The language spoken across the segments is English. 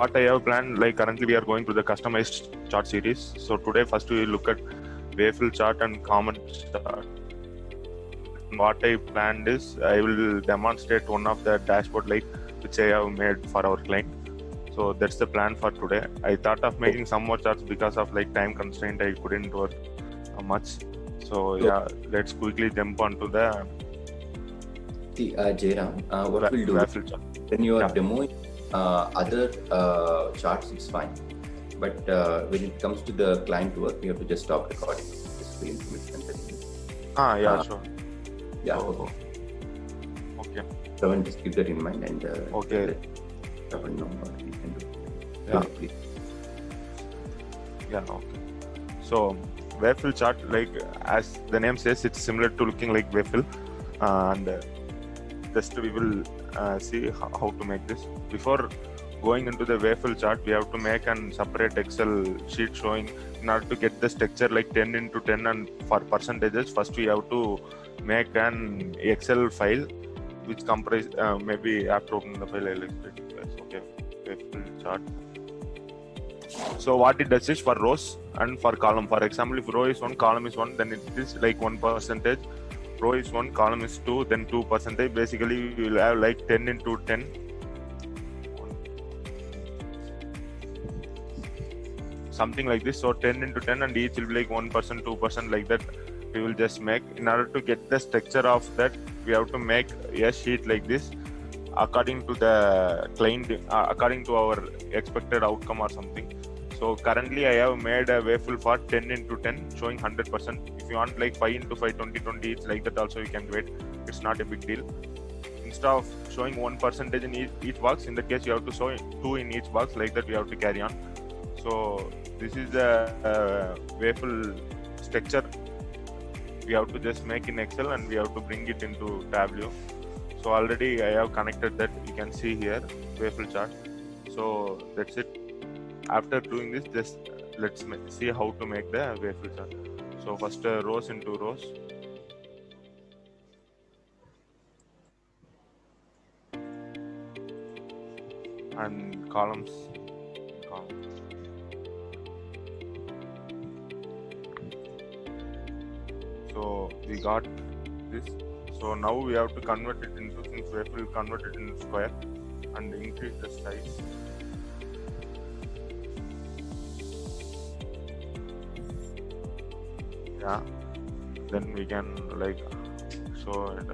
what I have planned, like currently we are going to the customized chart series. So today first we will look at wavefill chart and common chart. What I planned is I will demonstrate one of the dashboard like which I have made for our client. So that's the plan for today. I thought of making some more charts because of like time constraint. I couldn't work much. So yeah, let's quickly jump onto the Jairam, what we'll do wavefill chart. when you are demoing other charts, it's fine. But when it comes to the client work, we have to just stop recording. Just be Yeah, sure. Yeah. So, okay. So just keep that in mind and okay. Know what we can do. Yeah. Please. Yeah. Okay. So wavefill chart, like as the name says, it's similar to looking like wavefill, and just we will see how to make this. Before going into the wavefill chart, we have to make an separate Excel sheet showing in order to get the structure like 10 into 10 and for percentages. First we have to make an Excel file which comprise maybe after opening the file I'll explain to you guys. Okay, wavefill chart. So what it does is for rows and for column. For example, if row is 1, column is 1, then it is like 1%. Row is 1, column is 2, then 2%. Basically, we will have like 10 into 10. Something like this. So 10 into 10 and each will be like 1%, 2% like that. We will just make. In order to get the structure of that, we have to make a sheet like this according to the client, according to our expected outcome or something. So currently I have made a wavefill for 10 into 10 showing 100%. If you want like 5 into 5, 20, it's like that also you can do it. It's not a big deal. Instead of showing 1% in each box, in that case you have to show 2 in each box, like that we have to carry on. So this is the wavefill structure we have to just make in Excel and we have to bring it into Tableau. So already I have connected that, you can see here wavefill chart. So that's it. After doing this, just let's see how to make the wavefill chart. So first rows into rows. And columns. So we got this. So now we have to convert it into, since wavefill, convert it into square and increase the size. Yeah, then we can like show it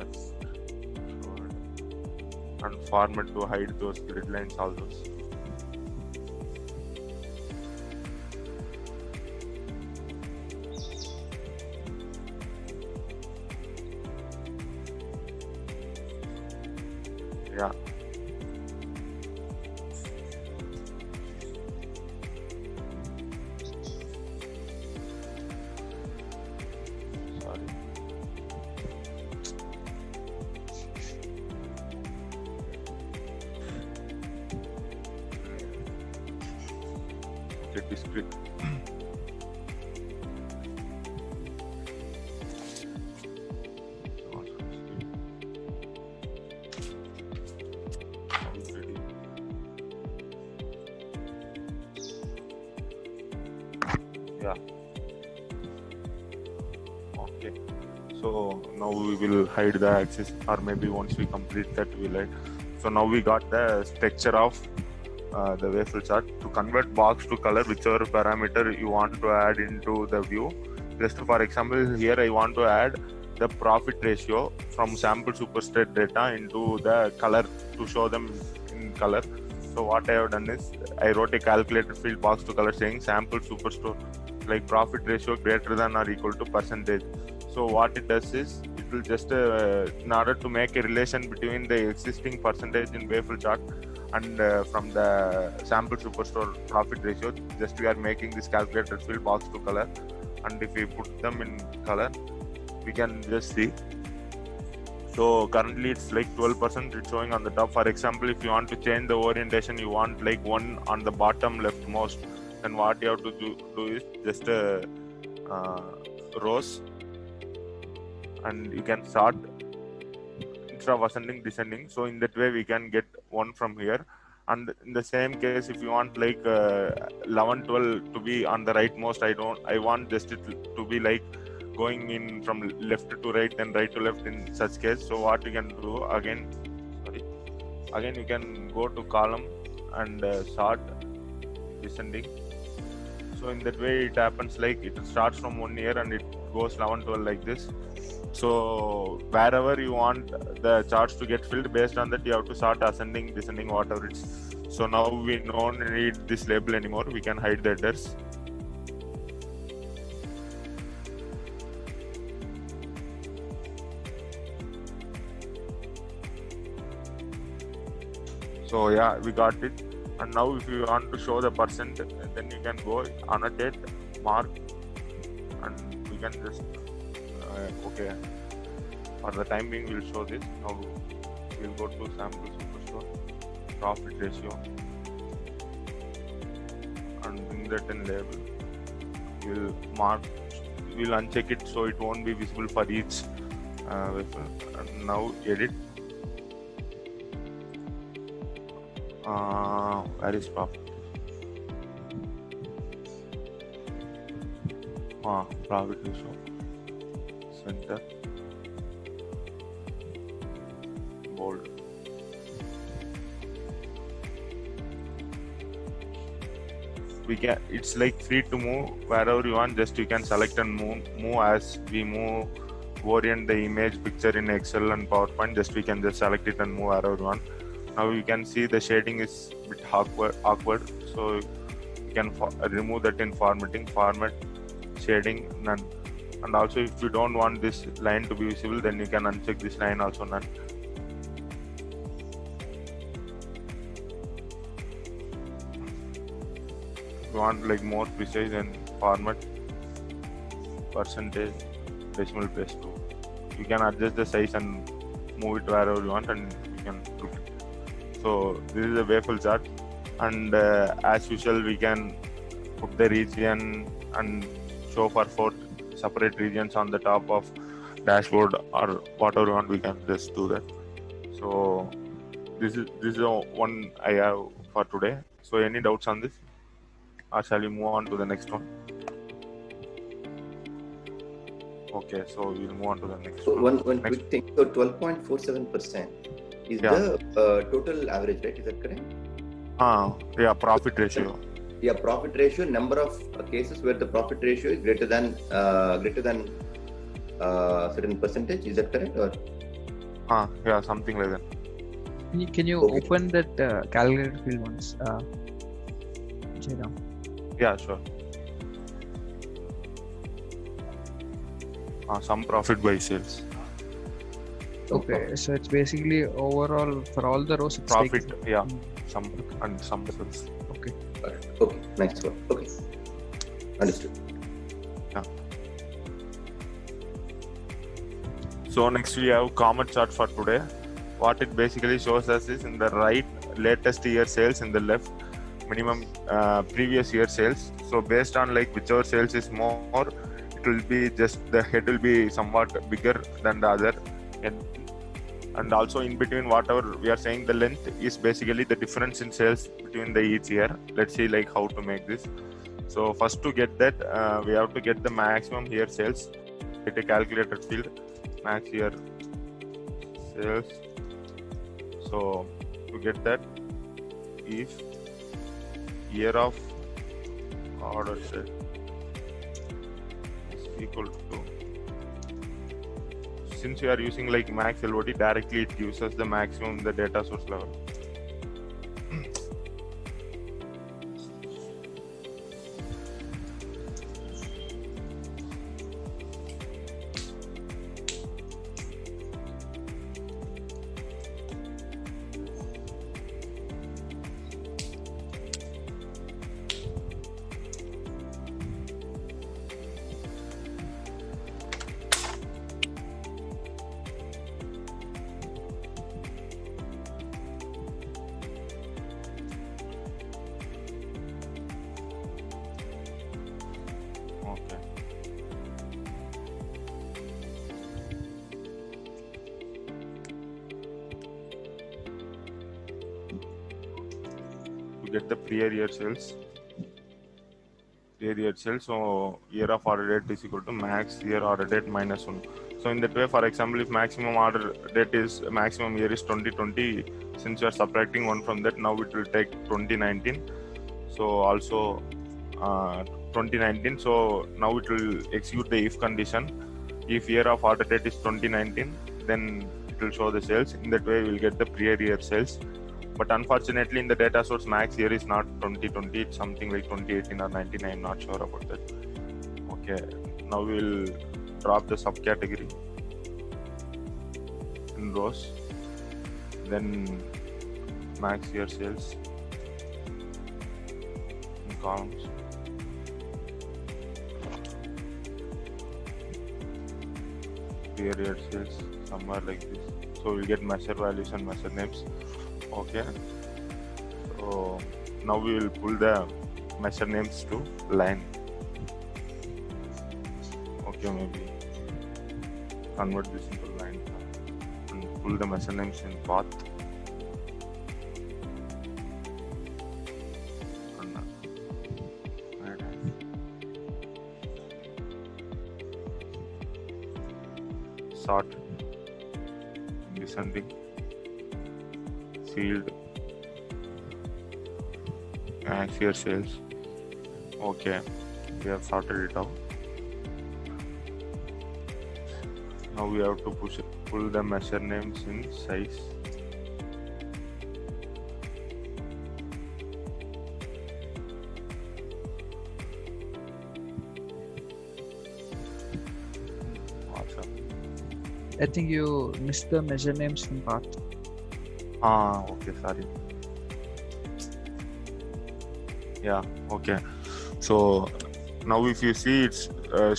and format to hide those grid lines, all those. Yeah. Discrete. Yeah. Okay. So now we will hide the axis, or maybe once we complete that we'll hide. So now we got the structure of the wavefill chart. To convert box to color, whichever parameter you want to add into the view. Just for example, here I want to add the profit ratio from sample superstate data into the color to show them in color. So what I have done is I wrote a calculated field box to color saying sample superstore like profit ratio greater than or equal to percentage. So what it does is it will just in order to make a relation between the existing percentage in wavefill chart and from the sample superstore profit ratio, just we are making this calculated field box to color, and if we put them in color, we can just see. So currently it's like 12%, it's showing on the top. For example, if you want to change the orientation, you want like one on the bottom leftmost, then what you have to do is just rows, and you can sort instead of ascending descending. So in that way we can get one from here, And in the same case, if you want like 11 12 to be on the rightmost, I want just it to be like going in from left to right and right to left in such case. So what you can do again, you can go to column and sort descending. So in that way it happens like it starts from 1 year and it goes 11 12 like this. So wherever you want the charts to get filled, based on that you have to start ascending, descending, whatever it's. So now we don't need this label anymore. We can hide the headers. So yeah, we got it. And now if you want to show the percent, then you can go annotate, mark, and we can just okay. For the time being, we'll show this. Now we'll go to sample superstore, profit ratio, and bring that in label. We'll mark, we'll uncheck it so it won't be visible for each wafer. And now edit. Where is profit? Profit ratio. Center. Bold. We can. It's like free to move wherever you want. Just you can select and move as we move. Orient the image picture in Excel and PowerPoint. Just we can just select it and move wherever you want. Now you can see the shading is a bit awkward, so you can remove that in formatting, format, shading, none. And also if you don't want this line to be visible, then you can uncheck this line also, none. If you want like more precise and format, percentage, decimal place too. You can adjust the size and move it wherever you want, and you can look it. So this is a waveform chart, and as usual we can put the region and show for 4 separate regions on the top of dashboard or whatever you want. We can just do that. So this is one I have for today. So any doubts on this, or shall we move on to the next one? Okay, so we'll move on to the next one. One quick thing. So 12.47% is the total average, right? Is that correct? Yeah, profit ratio. Yeah, profit ratio. Number of cases where the profit ratio is greater than certain percentage. Is that correct? Or yeah, something like that. Can you open that calculator field once, Jairam? Yeah, sure. Some profit by sales. Okay, so it's basically overall for all the rows. It's Profit, taken. yeah, some and some sales. Okay. Okay, next one. Okay, understood. Yeah. So next we have Comet chart for today. What it basically shows us is in the right latest year sales, in the left minimum previous year sales. So based on like whichever sales is more, it will be just the head will be somewhat bigger than the other head. And also in between whatever we are saying, the length is basically the difference in sales between the each year. Let's see like how to make this. So first to get that, we have to get the maximum year sales. Get a calculator field, max year sales. So to get that, if year of order set is equal to, since we are using like max LOD, directly it gives us the maximum the data source level. Okay. get the pre-year sales. So year of order date is equal to max year order date minus 1. So in that way, for example, if maximum order date is maximum year is 2020, since you are subtracting 1 from that, now it will take 2019. So also 2019. So now it will execute the if condition. If year of order date is 2019, then it will show the sales. In that way, we will get the pre-year sales. But unfortunately, in the data source, max year is not 2020, it's something like 2018 or 19. I'm not sure about that. Okay, now we will drop the subcategory in rows, then max year sales in columns. Year sales somewhere like this. So we'll get measure values and measure names. Okay, so now we will pull the measure names to line. Okay, maybe convert this into line and pull the measure names in path. Sort descending. Field max year sales. Okay, we have sorted it out. Now we have to pull the measure names in size. Awesome. I think you missed the measure names in part. Okay, sorry. Yeah, okay. So now if you see, it's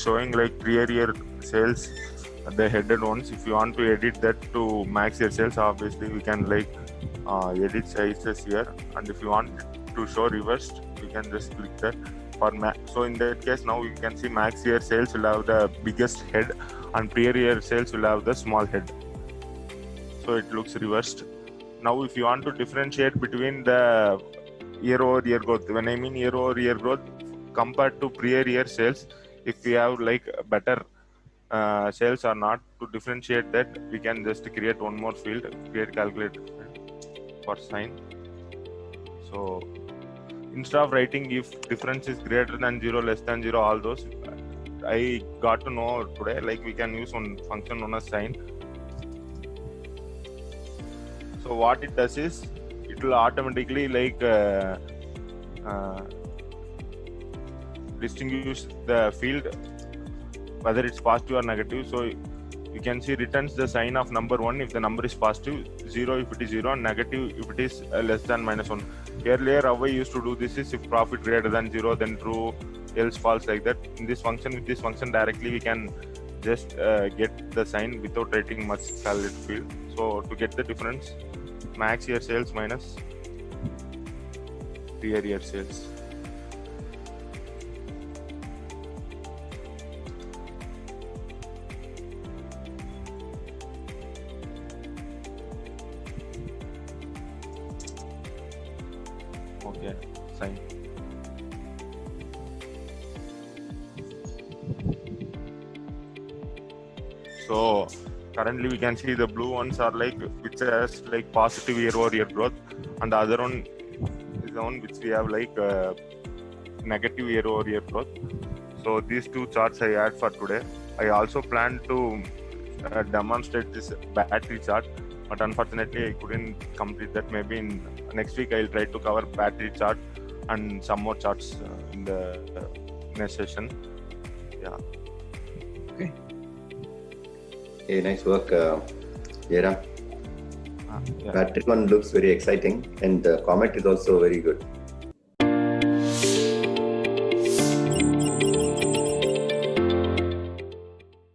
showing like pre-year sales, the headed ones. If you want to edit that to max year sales, obviously we can like edit sizes here. And if you want to show reversed, you can just click that. So in that case, now you can see max year sales will have the biggest head and pre-year sales will have the small head. So it looks reversed. Now, if you want to differentiate between the year-over-year growth, when I mean year-over-year growth compared to pre-year sales, if we have like better sales or not, to differentiate that, we can just create one more field, create calculator for sign. So instead of writing if difference is greater than 0, less than 0, all those, I got to know today, like we can use one function known as sign. So what it does is, it will automatically like distinguish the field whether it's positive or negative. So you can see returns the sign of number 1 if the number is positive, 0 if it is 0, and negative if it is less than -1. Earlier, how I used to do this is if profit greater than 0, then true, else false, like that. In this function, with this function directly, we can just get the sign without writing much calculate field. So to get the difference, max year sales minus pre-year sales. Okay, sign. So currently we can see the blue ones are like which has like positive year-over-year growth, and the other one is the one which we have like negative year-over-year growth. So these two charts I add for today. I also plan to demonstrate this battery chart, but unfortunately I couldn't complete that. Maybe in next week I'll try to cover battery chart and some more charts in the next session. Yeah. Okay. Hey, nice work, Jairam. Yeah. Battery one looks very exciting, and the comment is also very good.